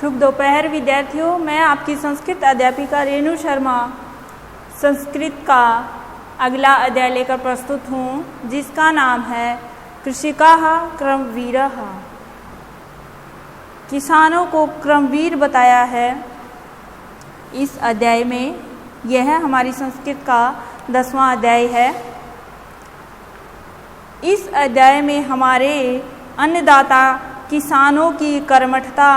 शुभ दोपहर विद्यार्थियों, मैं आपकी संस्कृत अध्यापिका रेणु शर्मा संस्कृत का अगला अध्याय लेकर प्रस्तुत हूँ, जिसका नाम है कृषिकाः क्रमवीरः। किसानों को क्रमवीर बताया है इस अध्याय में। यह हमारी संस्कृत का 10वां अध्याय है। इस अध्याय में हमारे अन्नदाता किसानों की कर्मठता,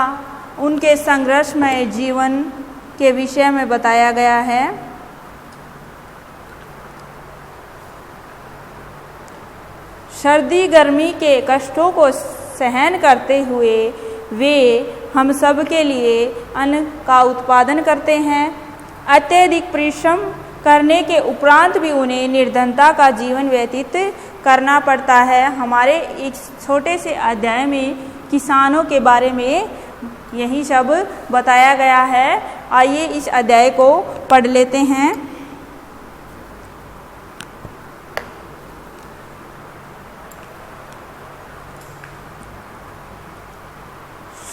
उनके संघर्षमय जीवन के विषय में बताया गया है। सर्दी गर्मी के कष्टों को सहन करते हुए वे हम सब के लिए अन्न का उत्पादन करते हैं। अत्यधिक परिश्रम करने के उपरांत भी उन्हें निर्धनता का जीवन व्यतीत करना पड़ता है। हमारे इस छोटे से अध्याय में किसानों के बारे में यही सब बताया गया है। आइए इस अध्याय को पढ़ लेते हैं।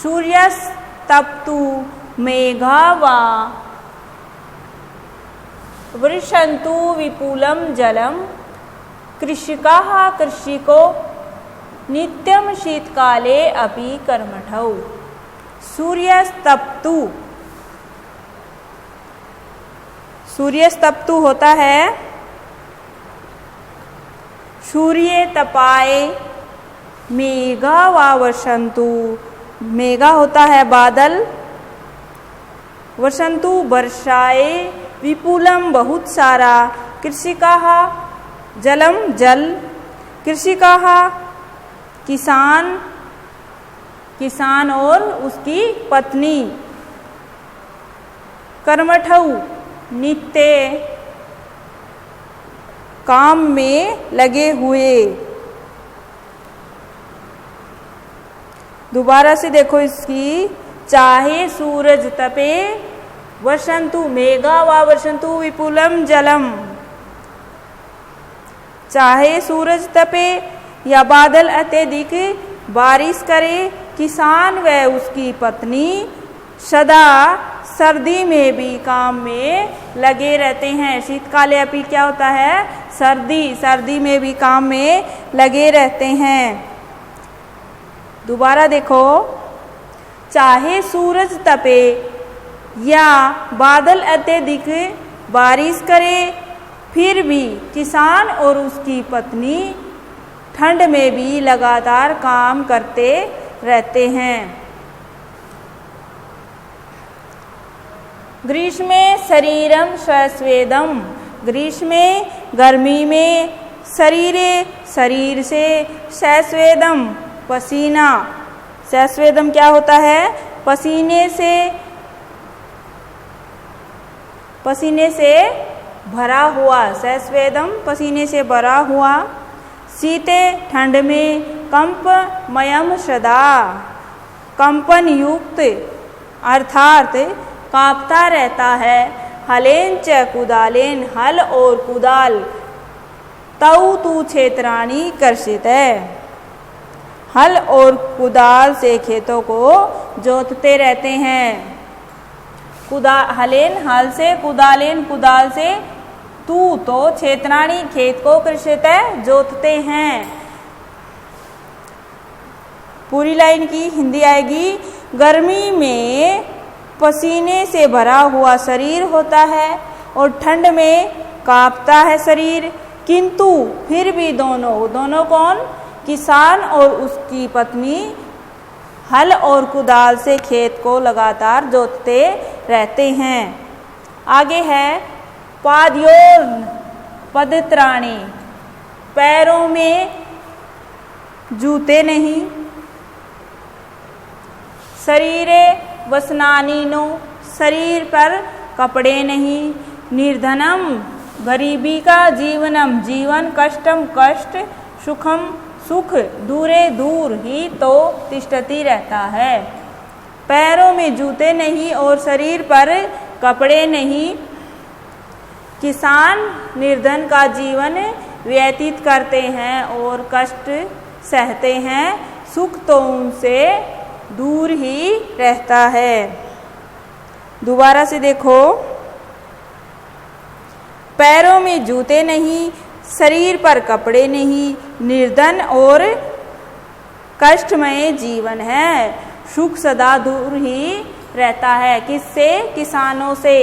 सूर्यस्तप्तु मेघा वा वर्षन्तु विपुलं जलम कृषिकाः कृषिको नित्यं शीतकाले अपि कर्मठौ। सूर्यस्तप्तु, सूर्यस्तप्तु होता है सूर्य तपाए, मेघा वा वर्षन्तु, मेघा होता है बादल, वर्षन्तु वर्षाए, विपुलम बहुत सारा, कृषिकाः जलम जल, कृषिकाः किसान, किसान और उसकी पत्नी, कर्मठौ नित्य काम में लगे हुए। दोबारा से देखो इसकी, चाहे सूरज तपे, वर्षन्तु मेघा वा वर्षन्तु विपुलम जलम। चाहे सूरज तपे या बादल अत्यधिक बारिश करे, किसान व उसकी पत्नी सदा सर्दी में भी काम में लगे रहते हैं। शीतकाले अपि क्या होता है? सर्दी, सर्दी में भी काम में लगे रहते हैं। दोबारा देखो, चाहे सूरज तपे या बादल अत्यधिक बारिश करे, फिर भी किसान और उसकी पत्नी ठंड में भी लगातार काम करते रहते हैं। ग्रीष्मे शरीरम स्वस्वेदम, ग्रीष्मे गर्मी में, शरीरे शरीर से, सस्वेदम पसीना, सस्वेदम क्या होता है? पसीने से, पसीने से भरा हुआ, सस्वेदम पसीने से भरा हुआ। शीते ठंड में, कंपमयम सदा, कंपन युक्त अर्थात कांपता रहता है। हलेन च कुदालेन, हल और कुदाल, तौ तु क्षेत्राणि कर्षिते, हल और कुदाल से खेतों को जोतते रहते हैं। हलेन हल से, कुदालेन कुदाल से, तू तो क्षेत्राणि खेत को कृषिते जोतते हैं। पूरी लाइन की हिंदी आएगी। गर्मी में पसीने से भरा हुआ शरीर होता है और ठंड में कांपता है शरीर, किंतु फिर भी दोनों कौन? किसान और उसकी पत्नी हल और कुदाल से खेत को लगातार जोतते रहते हैं। आगे है पादयोर्न पदत्राणि, पैरों में जूते नहीं। शरीरे वसनानीनो, शरीर पर कपड़े नहीं। निर्धनम गरीबी का, जीवनम जीवन, कष्टम कष्ट, सुखम सुख, दूरे दूर ही तो तिष्ठति रहता है। पैरों में जूते नहीं और शरीर पर कपड़े नहीं। किसान निर्धन का जीवन व्यतीत करते हैं और कष्ट सहते हैं। सुख तो उनसे दूर ही रहता है। दोबारा से देखो, पैरों में जूते नहीं, शरीर पर कपड़े नहीं, निर्धन और कष्टमय जीवन है। सुख सदा दूर ही रहता है। किससे? किसानों से।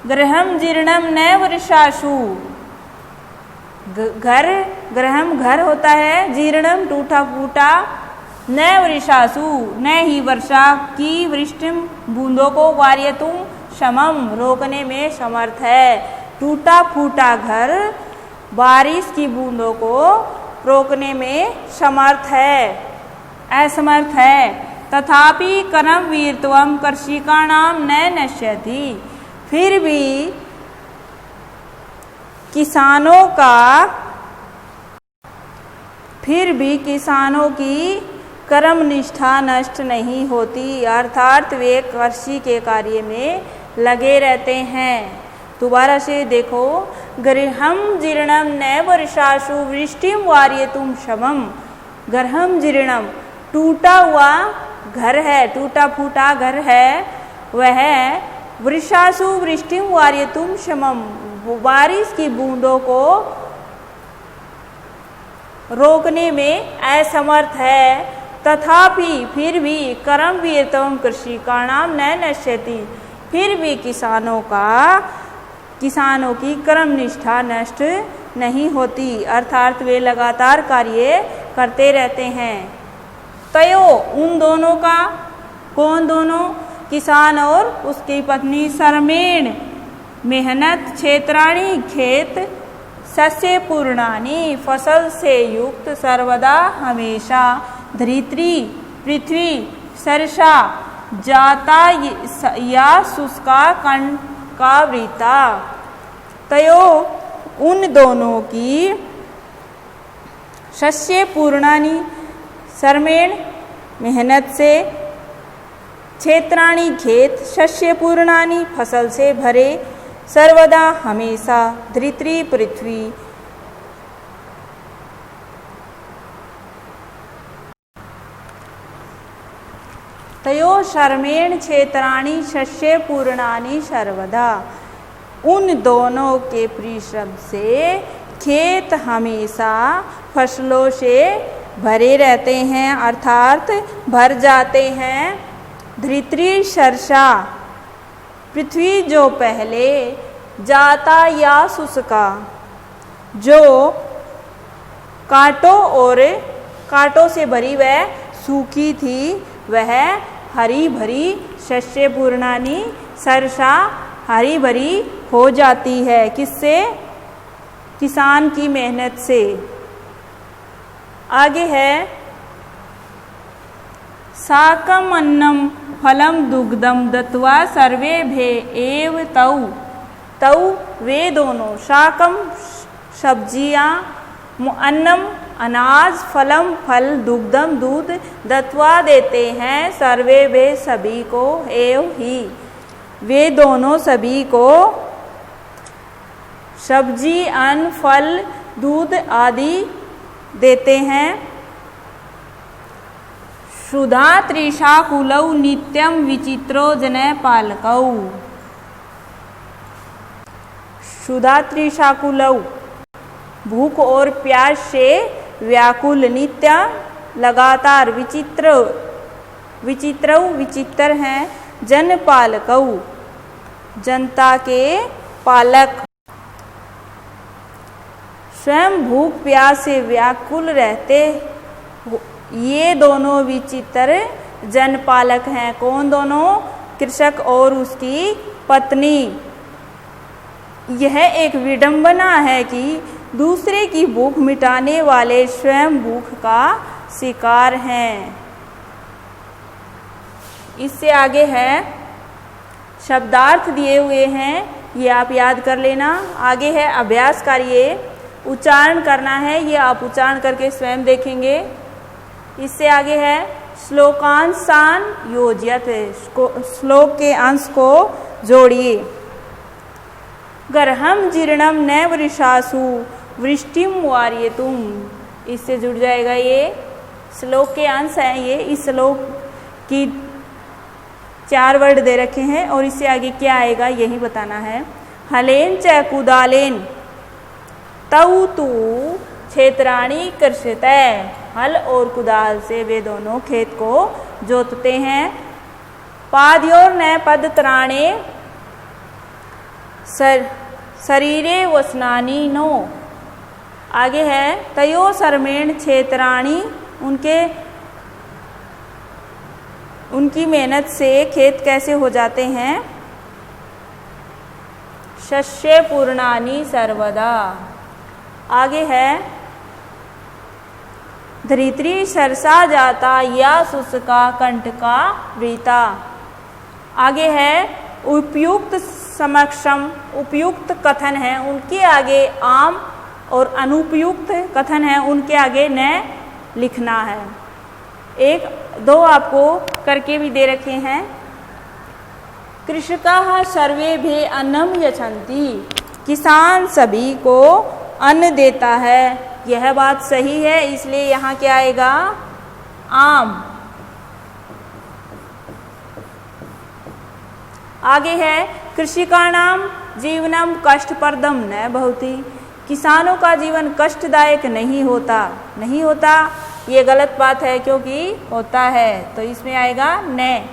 गृहम जीर्णम न वर्षासु, घर, गृहम घर होता है, जीर्णम टूटा फूटा, न वर्षासु न ही वर्षा की वृष्टि बूंदों को, वार्यतुम शमम रोकने में समर्थ है। टूटा फूटा घर बारिश की बूंदों को रोकने में समर्थ है, असमर्थ है। तथापि करम वीरत्वम कृषिकाणाम न नश्यति, फिर भी किसानों की कर्म निष्ठा नष्ट नहीं होती, अर्थात वे कृषि के कार्य में लगे रहते हैं। दोबारा से देखो, गृहम जीर्णम न वर्षासु वृष्टिम वार्यतुम शमम। गृहम जीर्णम टूटा हुआ घर है, टूटा फूटा घर है वह, वर्षासु वृष्टिम वार्यतुम शमम बारिश की बूंदों को रोकने में असमर्थ है। तथापि फिर भी कर्म वीरत्वम कृषिकाणाम न नश्यति, फिर भी किसानों की कर्म निष्ठा नष्ट नहीं होती, अर्थात वे लगातार कार्य करते रहते हैं। तयो उन दोनों का, कौन दोनों? किसान और उसकी पत्नी, श्रमेण मेहनत, क्षेत्राणि खेत, सस्य पूर्णानि फसल से युक्त, सर्वदा हमेशा, धरित्री पृथ्वी, सर्षा जाता या शुष्का कंकावृता। तयो उन दोनों की, सस्य पूर्णानि श्रमेण मेहनत से, क्षेत्राणि खेत, सस्य पूर्णानि फसल से भरे, सर्वदा हमेशा, धरित्री पृथ्वी, तयो श्रमेण क्षेत्राणि सस्य पूर्णानि सर्वदा, उन दोनों के परिश्रम से खेत हमेशा फसलों से भरे रहते हैं, अर्थात भर जाते हैं। धरित्री सर्षा पृथ्वी जो पहले, जाता या शुष्का जो कांटों से भरी वह सूखी थी, वह हरी भरी, शस्य पूर्णानि सर्षा हरी भरी हो जाती है। किससे? किसान की मेहनत से। आगे है, साकम अन्नम फलम दुग्धम दत्वा सर्वे भे एव तौ, तौ वे दोनों, शाकम सब्जियां, अन्नम अनाज, फलम फल, दुग्धम दूध, दत्वा देते हैं, सर्वे वे सभी को, एव ही वे दोनों सभी को, सब्जी अन्न फल दूध आदि देते हैं। सुधा त्रिशाकुलौ नित्यम विचित्रो जन पालकौ, सुधा त्रिशाकुलौ भूख और प्यास से व्याकुल, नित्य लगातार, विचित्र हैं, जन पालकौ जनता के पालक। स्वयं भूख प्यास से व्याकुल रहते ये दोनों विचित्र जनपालक हैं। कौन दोनों? कृषक और उसकी पत्नी। यह एक विडंबना है कि दूसरे की भूख मिटाने वाले स्वयं भूख का शिकार हैं। इससे आगे है, शब्दार्थ दिए हुए हैं, ये आप याद कर लेना। आगे है अभ्यास कार्य, उच्चारण करना है, ये आप उच्चारण करके स्वयं देखेंगे। इससे आगे है श्लोकांशान योज्यत, श्लोक के अंश को जोड़िए। गर्हम जीर्णम न वृषासु वृष्टिम वार्यतुम, इससे जुड़ जाएगा। ये श्लोक के अंश हैं, ये इस श्लोक की 4 वर्ड दे रखे हैं और इससे आगे क्या आएगा यही बताना है। हलेन च कुदालेन तऊ तू क्षेत्राणी कृषितय। हल और कुदाल से वे दोनों खेत को जोतते हैं। पाद्योर न पदत्राणे शरीरे वसनानी नो। आगे है तयो सर्मेण क्षेत्राणी, उनकी मेहनत से खेत कैसे हो जाते हैं। शस्य पूर्णानि सर्वदा। आगे है धरित्री सरसा जाता या शुष्का कंटका वृता। आगे है उपयुक्त समक्षम, उपयुक्त कथन है उनके आगे आम और अनुपयुक्त कथन है उनके आगे न लिखना है। 1-2 आपको करके भी दे रखे हैं। कृषकाः सर्वे भे अन्नम यच्छन्ति। किसान सभी को अन्न देता है। यह बात सही है, इसलिए यहाँ क्या आएगा आम। आगे है कृषिकाणाम जीवनम कष्टप्रदम न भवति। किसानों का जीवन कष्टदायक नहीं होता। ये गलत बात है क्योंकि होता है, तो इसमें आएगा न।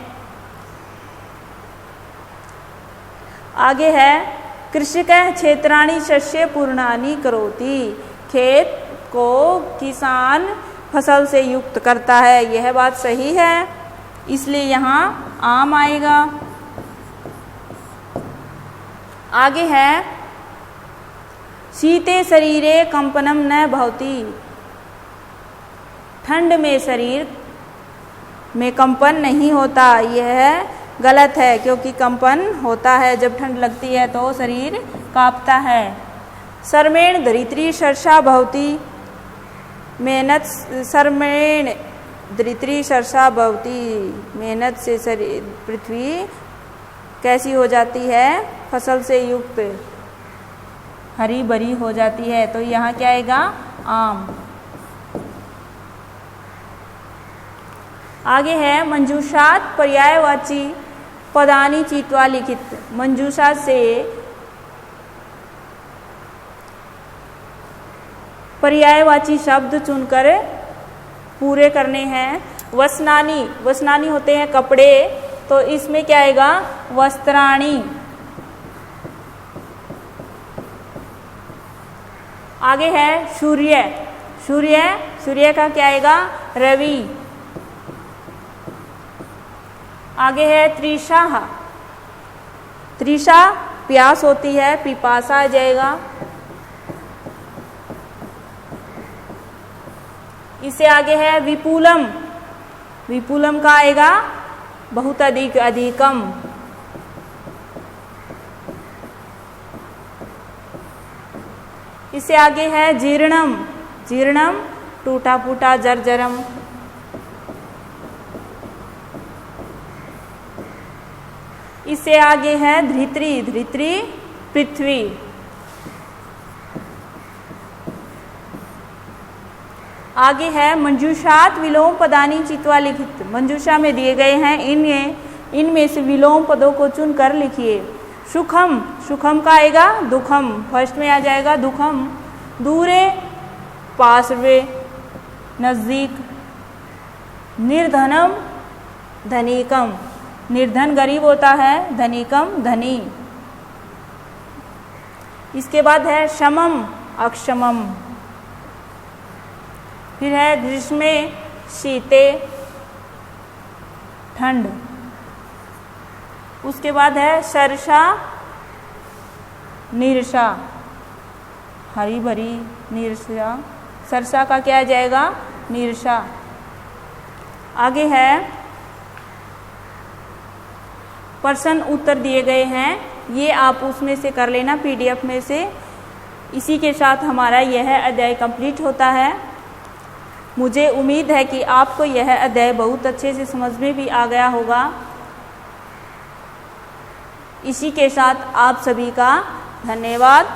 आगे है कृषिकः क्षेत्राणि शस्य पूर्णानि करोति। खेत को किसान फसल से युक्त करता है। यह बात सही है, इसलिए यहाँ आम आएगा। आगे है शीते शरीरे कंपनम न भवति। ठंड में शरीर में कंपन नहीं होता। यह गलत है क्योंकि कंपन होता है, जब ठंड लगती है तो शरीर कांपता है। सर्मेण धरित्री सर्षा भवति। मेहनत सर्मेण धरित्री सर्षा भवति। मेहनत से शरीर पृथ्वी कैसी हो जाती है, फसल से युक्त हरी भरी हो जाती है। तो यहाँ क्या आएगा आम। आगे है मंजूषात पर्यायवाची पदानि चित्वा लिखित। मंजूषा से पर्यायवाची शब्द चुनकर पूरे करने हैं। वसनानी होते हैं कपड़े, तो इसमें क्या आएगा वस्त्राणी। आगे है सूर्य का क्या आएगा रवि। आगे है तृषा प्यास होती है, पिपासा आ जाएगा। इससे आगे है विपुलम का आएगा बहुत अधिक, अधिकम। इससे आगे है जीर्णम टूटा फूटा जर्जरम। इससे आगे है धरित्री पृथ्वी। आगे है मंजूषात विलोम पदानि चित्वा लिखित। मंजूषा में दिए गए हैं, इनमें से विलोम पदों को चुनकर लिखिए। सुखम का आएगा दुखम, फर्स्ट में आ जाएगा दुखम। दूरे पार्श्वे नजदीक। निर्धनम धनिकम। निर्धन गरीब होता है, धनिकम धनी। इसके बाद है समम अक्षमम। फिर है ग्रीष्मे शीते ठंड। उसके बाद है सरसा निरसा हरी भरी निरसा। सरसा का क्या आ जाएगा निरसा। आगे है प्रश्न उत्तर दिए गए हैं, ये आप उसमें से कर लेना पीडीएफ में से। इसी के साथ हमारा यह अध्याय कंप्लीट होता है। मुझे उम्मीद है कि आपको यह अध्याय बहुत अच्छे से समझ में भी आ गया होगा। इसी के साथ आप सभी का धन्यवाद।